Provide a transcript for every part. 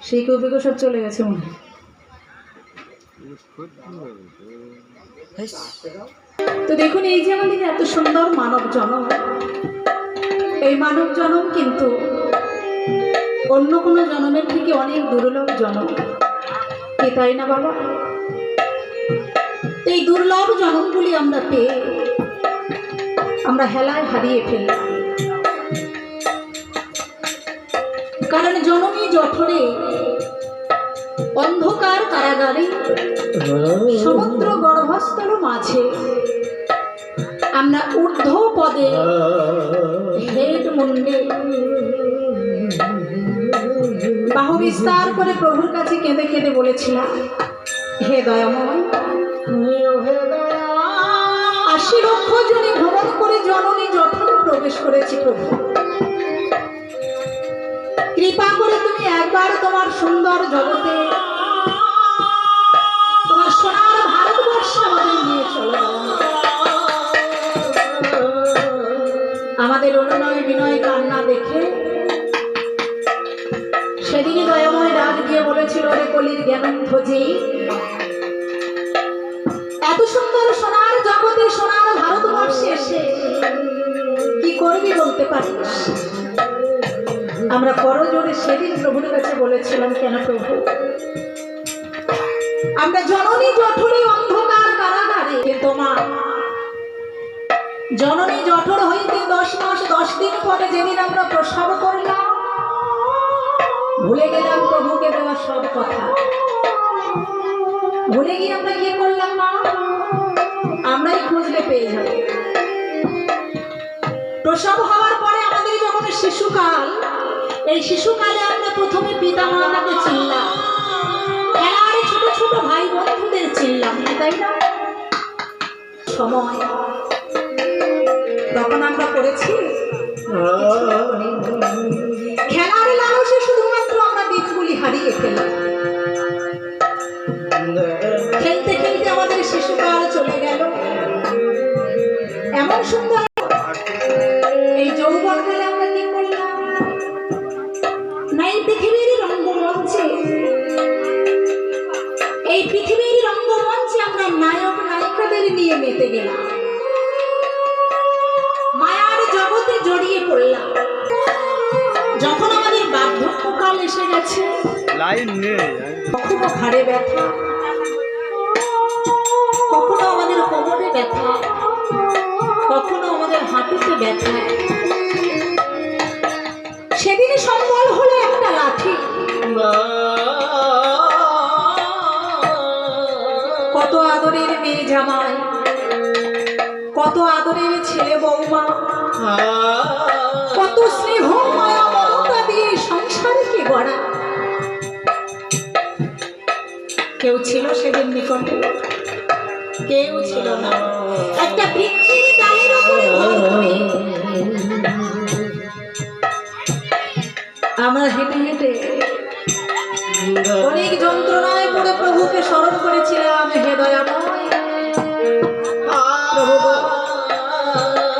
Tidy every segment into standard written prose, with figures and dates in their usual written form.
সেই কবিকে সব চলে গেছে মনে হয়। তো দেখুন, এই যে আমাদের এত সুন্দর মানব জনম, এই মানব জনম কিন্তু অন্য কোনো জনমের থেকে অনেক দুর্লভ জনম, কি তাই না বাবা? এই দুর্লভ জনমগুলি আমরা পেয়ে আমরা হেলায় হারিয়ে ফেলি। কারণ জননী জঠরে অন্ধকার কারাগারে সমুদ্র গর্ভস্থল মাঝে আমরা ঊর্ধ্ব পদে হেড মুন্ডে বাহু বিস্তার করে প্রভুর কাছে কেঁদে কেঁদে বলেছিলাম, হে দয়াময়, ৮০ লক্ষ জনে ভ্রমণ করে জননী জঠরে প্রবেশ করেছি। প্রভু, কৃপা করে তুমি একবার তোমার সুন্দর জগতে, তোমার সোনার ভারতবর্ষে আমাদের নিয়ে চলো। আমাদের অনুনয় বিনয় কান্না দেখে সেদিনই দয়াময় ডাক দিয়ে বলেছিল, রে কলির জ্ঞানন্ধজি, এত সুন্দর সোনার জগতে সোনার ভারতবর্ষে এসে কি করবি বলতে পারিস? আমরা করজোড়ে সেদিন প্রভুর কাছে বলেছিলাম, কেন প্রভু, আমরা জননী জঠরে অন্ধকার কারাগারে, তোমার জননী জঠর হইতে 10 মাস 10 দিন পরে যেদিন আমরা প্রসব করলাম, ভুলে গেলাম প্রভুকে দেওয়া সব কথা। ভুলে গিয়ে আমরা কি করলাম? মা, আমরাই খুঁজলে পেয়ে যাব। প্রসব হওয়ার পরে আমাদের যখন শিশুকাল, এই শিশুকালে আমরা প্রথমে পিতা মাতাকে চিনলাম, খেলার ছোট ছোট ভাই বন্ধুদের চিনলাম, তাই না? সময় তখন আমরা করেছি খেলার লালসে শুধুমাত্র আমরা দিনগুলি হারিয়ে ফেললাম। খেলতে খেলতে আমাদের শিশুকাল চলে গেল। এমন সুন্দর এই যৌবনকালে আমরা কি করলাম? না, এই পৃথিবীর রঙ্গমঞ্চে, এই পৃথিবীর রঙ্গমঞ্চে আমরা নায়ক নায়িকাদের নিয়ে মেতে গেলাম, মায়ার জগতে জড়িয়ে পড়লাম। যখন আমাদের বার্ধক্যকাল এসে গেছে, কখনো ঘাড়ে ব্যথা, কখনো আমাদের কোমরে ব্যথা, কখনো আমাদের হাঁটুতে ব্যথা, সেদিনই সম্বল হলো একটা লাঠি। কত আদরের মেয়ে জামাই, কত আদরের ছেলে বৌমা, কত স্নেহ মায়া মমতা দিয়ে সংসারকে গড়া, কেউ ছিল সেদিন নিকটে? কেউ ছিল না। একটা বৃক্ষের ডালের উপরে ভর করে আমরা হেঁটে হেঁটে অনেক যন্ত্রণায় পড়ে প্রভুকে স্মরণ করেছিলাম, হে দয়াময় প্রভু,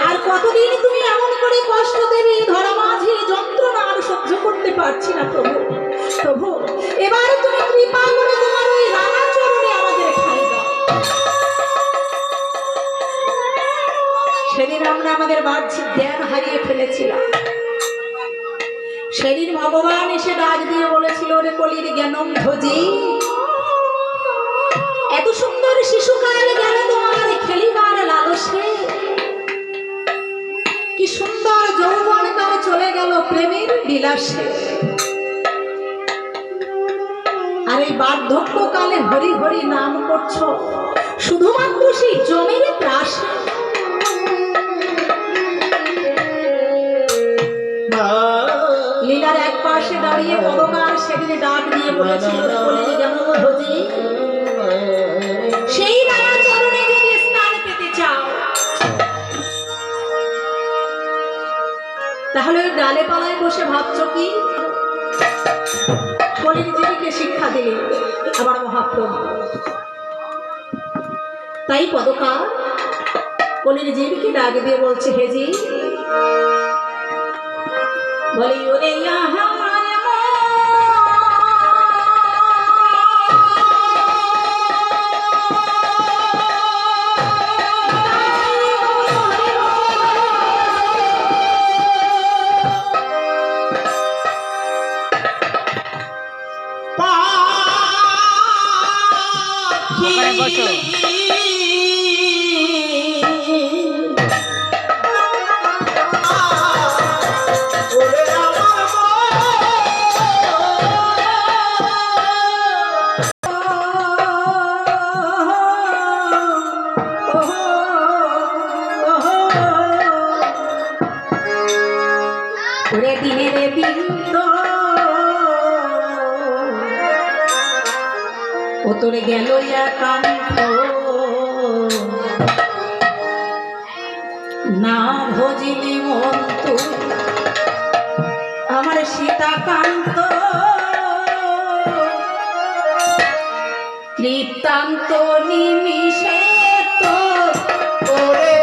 আর কতদিন তুমি এমন করে কষ্ট দেবে? ধরা মাঝে যন্ত্রণা আর সহ্য করতে পারছি না প্রভু। প্রভু, এবার তুমি কৃপা করে তোমার ওই রাঙা চরণে আমাদের ঠাঁই দাও। সেদিন আমরা আমাদের বাহ্যিক জ্ঞান হারিয়ে ফেলেছিলাম। সেদিন ভগবান এসে ডাক দিয়ে বলেছিল, রে কলির জ্ঞানন্ধজি, এত সুন্দর শিশুকাল গেল তোমার খেলিবার লালসে, কি সুন্দর যৌবন কাল চলে গেল প্রেমের বিলাসে, আর এই বার্ধক্যকালে হরি হরি নাম করছো শুধুমাত্র সেই জমির ত্রাসে। লীলার এক পাশে দাঁড়িয়ে পদকার সেদিন ডাক দিয়ে বলেছিল, জ্ঞানন্ধজি, সেই রাঙা চরণে যদি স্থান পেতে চাও, তাহলে ওই ডালে পালায় বসে ভাবছ কি? কলির জীবীকে শিক্ষা দিলে আবার মহাপ্রভু। তাই পদকার কলির জীবীকে ডাক দিয়ে বলছে, হে জি, বলি ওরে আমার বসো ওরে দিনের বিন্দু ও তোরে গেল একান্ত না ভজিলি মন তুই আমার সীতাকান্ত কৃতান্ত নিমিষে তো ওরে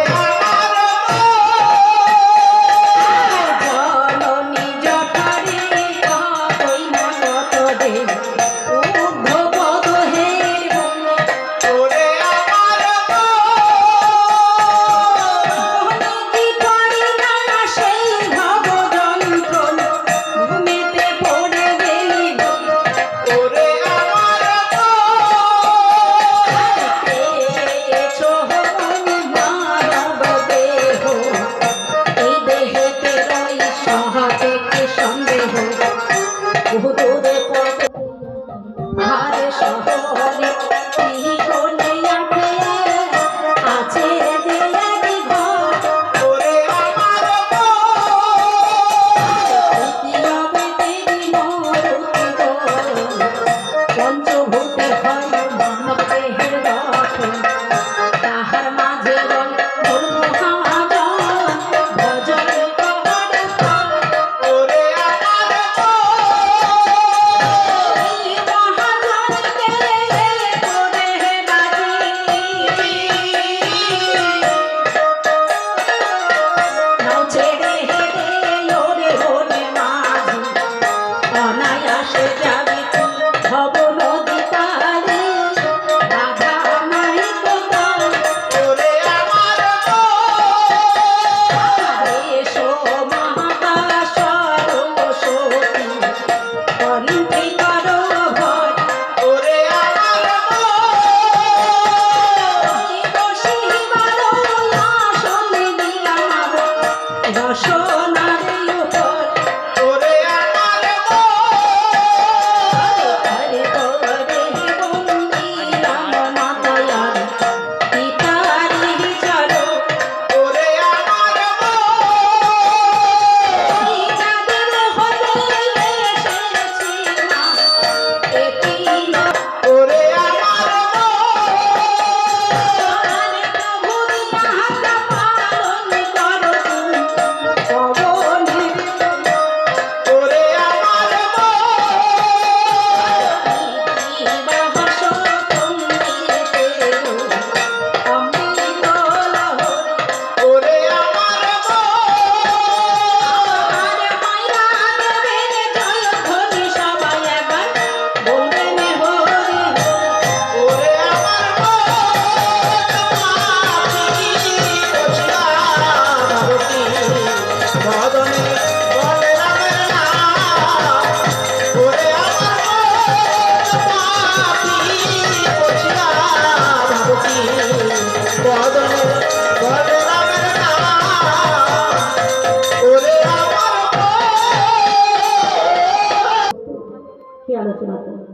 আলোচনা করব।